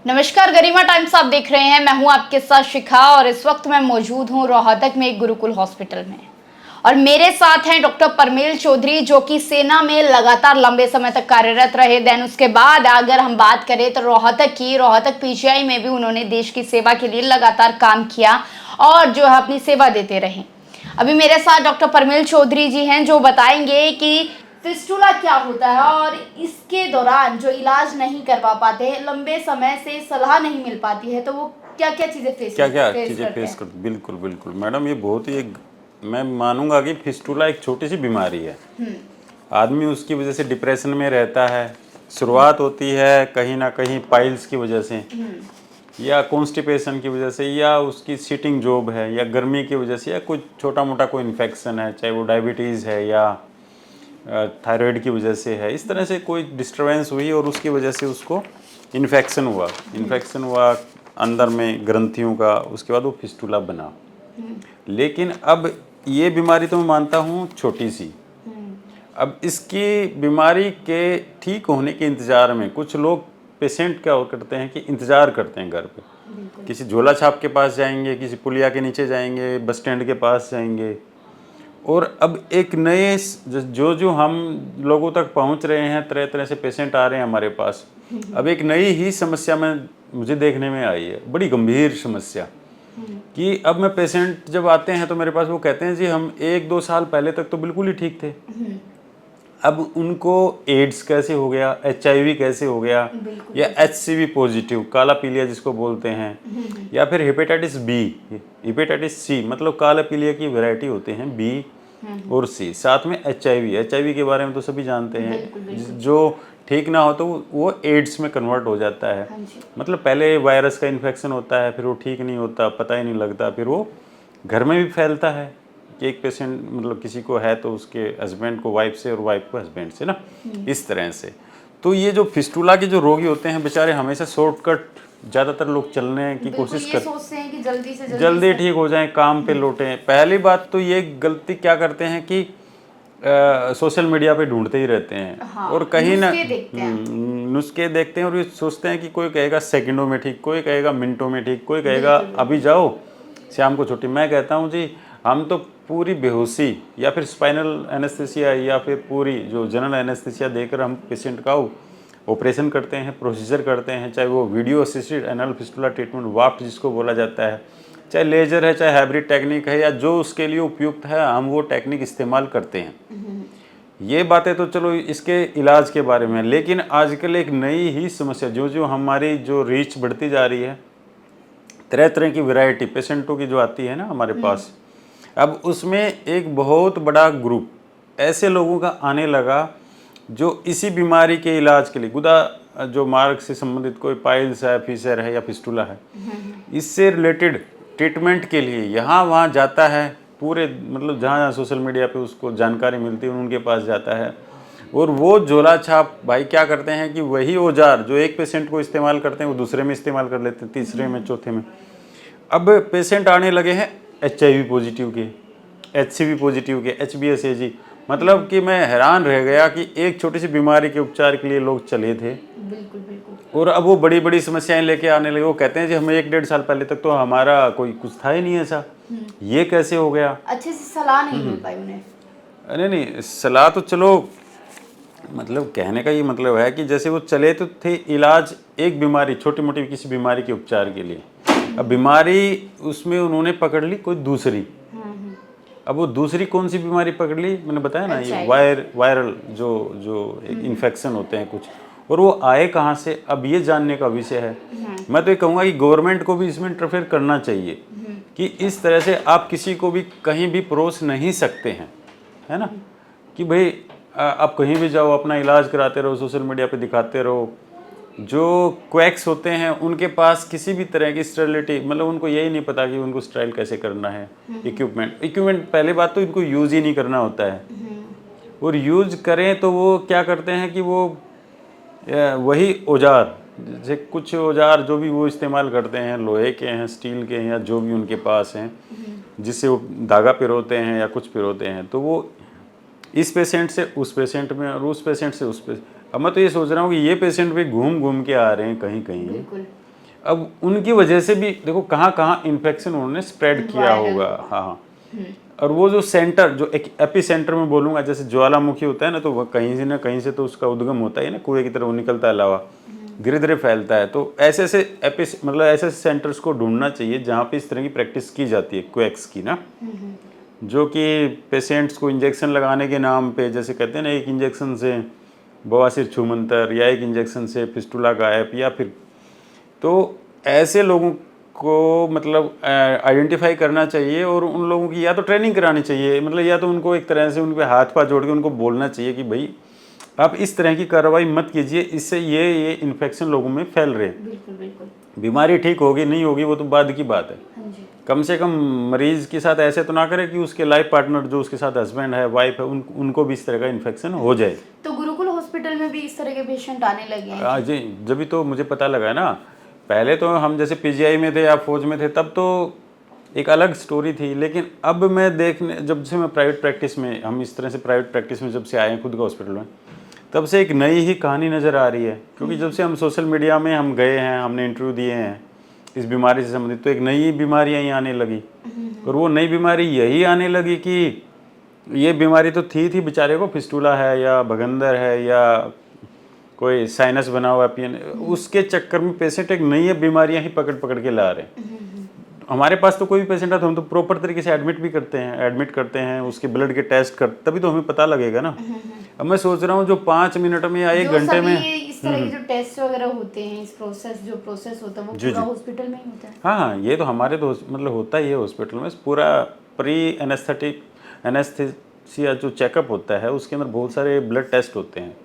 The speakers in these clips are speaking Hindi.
नमस्कार, गरिमा टाइम्स आप देख रहे हैं। मैं हूं आपके साथ शिखा और इस वक्त मैं मौजूद हूं रोहतक में एक गुरुकुल हॉस्पिटल में और मेरे साथ हैं डॉक्टर परमेल चौधरी, जो कि सेना में लगातार लंबे समय तक कार्यरत रहे। देन उसके बाद अगर हम बात करें तो रोहतक पीजीआई में भी उन्होंने देश की सेवा के लिए लगातार काम किया और जो है अपनी सेवा देते रहे। अभी मेरे साथ डॉक्टर परमेल चौधरी जी हैं, जो बताएंगे कि फिस्टुला क्या होता है और इसके दौरान जो इलाज नहीं करवा पाते हैं, लंबे समय से सलाह नहीं मिल पाती है, तो वो क्या क्या चीज़ें फेस करते हैं। बिल्कुल बिल्कुल मैडम, ये बहुत ही मैं मानूंगा कि फिस्टुला एक छोटी सी बीमारी है। आदमी उसकी वजह से डिप्रेशन में रहता है। शुरुआत होती है कहीं ना कहीं पाइल्स की वजह से या कॉन्स्टिपेशन की वजह से या उसकी सीटिंग जॉब है या गर्मी की वजह से या कुछ छोटा मोटा कोई इन्फेक्शन है, चाहे वो डायबिटीज़ है या थायराइड की वजह से है। इस तरह से कोई डिस्टरबेंस हुई और उसकी वजह से उसको इन्फेक्शन हुआ अंदर में ग्रंथियों का, उसके बाद वो फिस्टुला बना। लेकिन अब ये बीमारी तो मैं मानता हूँ छोटी सी। अब इसकी बीमारी के ठीक होने के इंतज़ार में कुछ लोग, पेशेंट क्या करते हैं कि इंतज़ार करते हैं घर पे। किसी झोला छाप के पास जाएंगे, किसी पुलिया के नीचे जाएंगे, बस स्टैंड के पास जाएंगे। और अब एक नए जो हम लोगों तक पहुंच रहे हैं, तरह तरह से पेशेंट आ रहे हैं हमारे पास। अब एक नई ही समस्या में मुझे देखने में आई है, बड़ी गंभीर समस्या। कि अब मैं पेशेंट जब आते हैं तो मेरे पास वो कहते हैं जी हम 1-2 साल पहले तक तो बिल्कुल ही ठीक थे, अब उनको एड्स कैसे हो गया, HIV कैसे हो गया, या HCV पॉजिटिव काला पीलिया जिसको बोलते हैं, या फिर हेपेटाइटिस बी, हेपेटाइटिस सी, मतलब काला पीलिया की वैरायटी होते हैं बी और सी, साथ में HIV के बारे में तो सभी जानते हैं। जो ठीक ना हो तो वो एड्स में कन्वर्ट हो जाता है। मतलब पहले वायरस का इन्फेक्शन होता है, फिर वो ठीक नहीं होता, पता ही नहीं लगता, फिर वो घर में भी फैलता है कि एक पेशेंट मतलब किसी को है तो उसके हस्बैंड को वाइफ से और वाइफ को हस्बैंड से ना, इस तरह से। तो ये जो फिस्टुला के जो रोगी होते हैं बेचारे, हमेशा शॉर्टकट ज़्यादातर लोग चलने की कोशिश सोचते हैं कि जल्दी ठीक हो जाएं, काम पे लौटें। पहली बात तो ये गलती क्या करते हैं कि सोशल मीडिया पे ढूंढते ही रहते हैं। हाँ, और कहीं ना नुस्खे देखते हैं और ये सोचते हैं कि कोई कहेगा सेकंडों में ठीक, कोई कहेगा मिनटों में ठीक, कोई कहेगा अभी जाओ शाम को छुट्टी। मैं कहता हूँ जी हम तो पूरी बेहोशी या फिर स्पाइनल एनेस्थीसिया या फिर पूरी जो जनरल एनेस्थीसिया देकर हम पेशेंट का ऑपरेशन करते हैं, प्रोसीजर करते हैं, चाहे वो video assisted anal fistula treatment VAAFT जिसको बोला जाता है, चाहे लेजर है, चाहे हाइब्रिड टेक्निक है, या जो उसके लिए उपयुक्त है हम वो टेक्निक इस्तेमाल करते हैं। ये बातें तो चलो इसके इलाज के बारे में। लेकिन आजकल एक नई ही समस्या, जो हमारी जो रीच बढ़ती जा रही है, तरह तरह की वैरायटी पेशेंटों की जो आती है ना हमारे पास, अब उसमें एक बहुत बड़ा ग्रुप ऐसे लोगों का आने लगा जो इसी बीमारी के इलाज के लिए, गुदा जो मार्ग से संबंधित कोई पाइल्स है, फिशर है या फिस्टुला है, इससे रिलेटेड ट्रीटमेंट के लिए यहाँ वहाँ जाता है। पूरे मतलब जहाँ जहाँ सोशल मीडिया पे उसको जानकारी मिलती है उनके पास जाता है। और वो झोला छाप भाई क्या करते हैं कि वही औजार जो एक पेशेंट को इस्तेमाल करते हैं वो दूसरे में इस्तेमाल कर लेते हैं, तीसरे में, चौथे में। अब पेशेंट आने लगे हैं HIV पॉजिटिव के, HCV पॉजिटिव के, HBsAg। मतलब कि मैं हैरान रह गया कि एक छोटी सी बीमारी के उपचार के लिए लोग चले थे, बिल्कुल। और अब वो बड़ी बड़ी समस्याएं लेके आने लगे। वो कहते हैं जी हमें 1-1.5 साल पहले तक तो हमारा कोई कुछ था ही नहीं ऐसा, ये कैसे हो गया। अच्छे से सलाह नहीं मिल पाई उन्हें। अरे नहीं, सलाह तो चलो, मतलब कहने का ये मतलब है कि जैसे वो चले तो थे इलाज एक बीमारी, छोटी मोटी किसी बीमारी के उपचार के लिए। अब बीमारी उसमें उन्होंने पकड़ ली कोई दूसरी। अब वो दूसरी कौन सी बीमारी पकड़ ली, मैंने बताया ना, ये वायरल जो इन्फेक्शन होते हैं कुछ, और वो आए कहाँ से, अब ये जानने का विषय है। मैं तो ये कहूँगा कि गवर्नमेंट को भी इसमें इंटरफेयर करना चाहिए कि इस तरह से आप किसी को भी कहीं भी परोस नहीं सकते हैं, है ना, कि भाई आप कहीं भी जाओ अपना इलाज कराते रहो, सोशल मीडिया पे दिखाते रहो। जो क्वैक्स होते हैं उनके पास किसी भी तरह की स्टेरिलिटी, मतलब उनको यही नहीं पता कि उनको स्टाइल कैसे करना है। इक्विपमेंट पहले बात तो इनको यूज़ ही नहीं करना होता है, और यूज़ करें तो वो क्या करते हैं कि वो वही औजार, जैसे कुछ औजार जो भी वो इस्तेमाल करते हैं, लोहे के हैं, स्टील के हैं, या जो भी उनके पास हैं, जिससे वो धागा पिरोते हैं या कुछ पिरोते हैं, तो वो इस पेशेंट से उस पेशेंट में और उस पेशेंट से उस पेशेंट। अब मैं तो ये सोच रहा हूँ कि ये पेशेंट भी घूम घूम के आ रहे हैं कहीं कहीं, अब उनकी वजह से भी देखो कहाँ कहाँ इन्फेक्शन उन्होंने स्प्रेड किया होगा। हाँ, और वो जो सेंटर, जो एक एपी सेंटर में बोलूँगा, जैसे ज्वालामुखी होता है ना, तो वह कहीं से ना कहीं से तो उसका उद्गम होता है ना, कुएं की तरह वो निकलता है लावा, धीरे धीरे फैलता है। तो ऐसे ऐसे एपी मतलब ऐसे सेंटर्स को ढूंढना चाहिए जहाँ पे इस तरह की प्रैक्टिस की जाती है क्वेक्स की ना, जो कि पेशेंट्स को इंजेक्शन लगाने के नाम पे, जैसे कहते हैं ना, एक इंजेक्शन से बवासीर छूमंतर या एक इंजेक्शन से फिस्टुला गायब, या फिर तो ऐसे लोगों को मतलब आइडेंटिफाई करना चाहिए और उन लोगों की या तो ट्रेनिंग करानी चाहिए, मतलब या तो उनको एक तरह से उनके हाथ पाँव जोड़ के उनको बोलना चाहिए कि भाई आप इस तरह की कार्रवाई मत कीजिए, इससे ये इन्फेक्शन लोगों में फैल रहे हैं। बिल्कुल बिल्कुल। बीमारी ठीक होगी नहीं होगी वो तो बाद की बात है। हाँ जी। कम से कम मरीज के साथ ऐसे तो ना करे कि उसके लाइफ पार्टनर जो उसके साथ हस्बैंड है, वाइफ है, उनको भी इस तरह का इन्फेक्शन हो जाए। तो गुरुकुल हॉस्पिटल में भी इस तरह के पेशेंट आने लगे हैं? जी, जब भी तो मुझे पता लगा ना, पहले तो हम जैसे पीजीआई में थे या फौज में थे तब तो एक अलग स्टोरी थी, लेकिन अब मैं देखने, जब से मैं प्राइवेट प्रैक्टिस में, हम इस तरह से प्राइवेट प्रैक्टिस में जब से आए हैं खुद का हॉस्पिटल में, तब से एक नई ही कहानी नज़र आ रही है। क्योंकि जब से हम सोशल मीडिया में हम गए हैं, हमने इंटरव्यू दिए हैं इस बीमारी से संबंधित, तो एक नई बीमारियाँ ही आने लगी। और वो नई बीमारी यही आने लगी कि ये बीमारी तो थी बेचारे को, फिस्टुला है या भगंदर है या कोई साइनस बना हुआ पियन, उसके चक्कर में पेशेंट एक नई बीमारियां ही पकड़ पकड़ के ला रहे हैं। हमारे पास तो कोई भी पेशेंट आता है हम तो प्रॉपर तरीके से एडमिट करते हैं, उसके ब्लड के टेस्ट कर, तभी तो हमें पता लगेगा ना। अब मैं सोच रहा हूँ जो 5 मिनट में या 1 घंटे में इस तरह के जो टेस्ट वगैरह होते हैं, इस प्रोसेस होता है वो पूरा हॉस्पिटल में ही होता है? हाँ, ये तो हमारे तो मतलब होता ही है हॉस्पिटल में, पूरा प्री एनेस्थीसिया जो चेकअप होता है उसके अंदर बहुत सारे ब्लड टेस्ट होते हैं।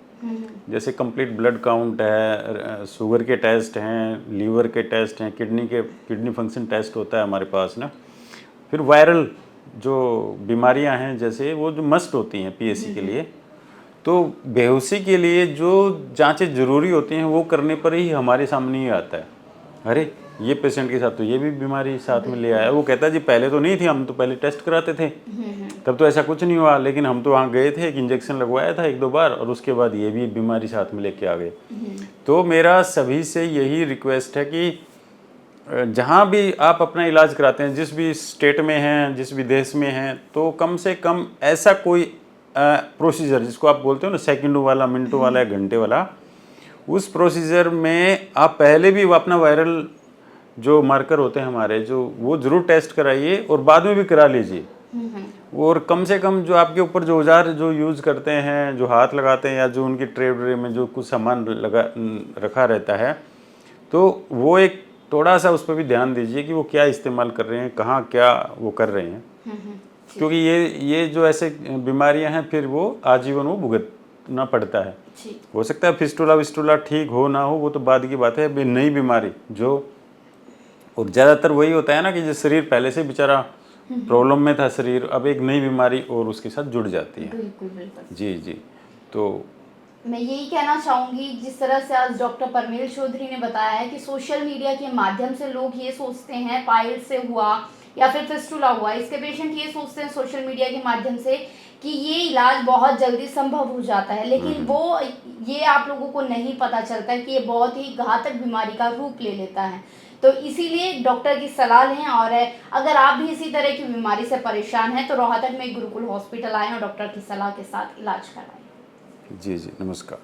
जैसे कंप्लीट ब्लड काउंट है, शुगर के टेस्ट हैं, लीवर के टेस्ट हैं, किडनी फंक्शन टेस्ट होता है हमारे पास ना। फिर वायरल जो बीमारियां हैं जैसे वो जो मस्ट होती हैं पीएससी के लिए, तो बेहोशी के लिए जो जांचें ज़रूरी होती हैं वो करने पर ही हमारे सामने ही आता है, अरे ये पेशेंट के साथ तो ये भी बीमारी साथ में ले आया। वो कहता है जी पहले तो नहीं थी, हम तो पहले टेस्ट कराते थे, तब तो ऐसा कुछ नहीं हुआ, लेकिन हम तो वहाँ गए थे, एक इंजेक्शन लगवाया था 1-2 बार और उसके बाद ये भी बीमारी साथ में लेके आ गए। तो मेरा सभी से यही रिक्वेस्ट है कि जहाँ भी आप अपना इलाज कराते हैं, जिस भी स्टेट में हैं, जिस भी देश में हैं, तो कम से कम ऐसा कोई प्रोसीजर जिसको आप बोलते हो ना सेकंडों वाला, मिनटों वाला या घंटे वाला, उस प्रोसीजर में आप पहले भी वो अपना वायरल जो मार्कर होते हैं हमारे, जो वो ज़रूर टेस्ट कराइए और बाद में भी करा लीजिए। और कम से कम जो आपके ऊपर जो औजार जो यूज़ करते हैं, जो हाथ लगाते हैं या जो उनकी ट्रे व्रे में जो कुछ सामान रखा रहता है, तो वो एक थोड़ा सा उस पर भी ध्यान दीजिए कि वो क्या इस्तेमाल कर रहे हैं, कहाँ क्या वो कर रहे हैं। क्योंकि ये जो ऐसे बीमारियां हैं फिर वो आजीवन वो भुगतना पड़ता है। हो सकता है फिस्टुला ठीक हो ना हो, वो तो बाद की बात है। अभी नई बीमारी जो, और ज़्यादातर वही होता है ना कि जो शरीर पहले से बेचारा प्रॉब्लम में था शरीर, अब एक नई बीमारी और उसके साथ जुड़ जाती है। बिल्कुल बिल्कुल। जी जी, तो मैं यही कहना चाहूँगी, जिस तरह से आज डॉक्टर परमेल चौधरी ने बताया है कि सोशल मीडिया के माध्यम से लोग ये सोचते हैं पाइल्स से हुआ या फिर फिस्टुला हुआ, इसके पेशेंट ये सोचते हैं सोशल मीडिया के माध्यम से कि ये इलाज बहुत जल्दी संभव हो जाता है, लेकिन वो ये आप लोगों को नहीं पता चलता कि ये बहुत ही घातक बीमारी का रूप ले लेता है। तो इसीलिए डॉक्टर की सलाह लें, और अगर आप भी इसी तरह की बीमारी से परेशान हैं तो रोहतक में गुरुकुल हॉस्पिटल आएँ और डॉक्टर की सलाह के साथ इलाज कराएं। जी जी, नमस्कार।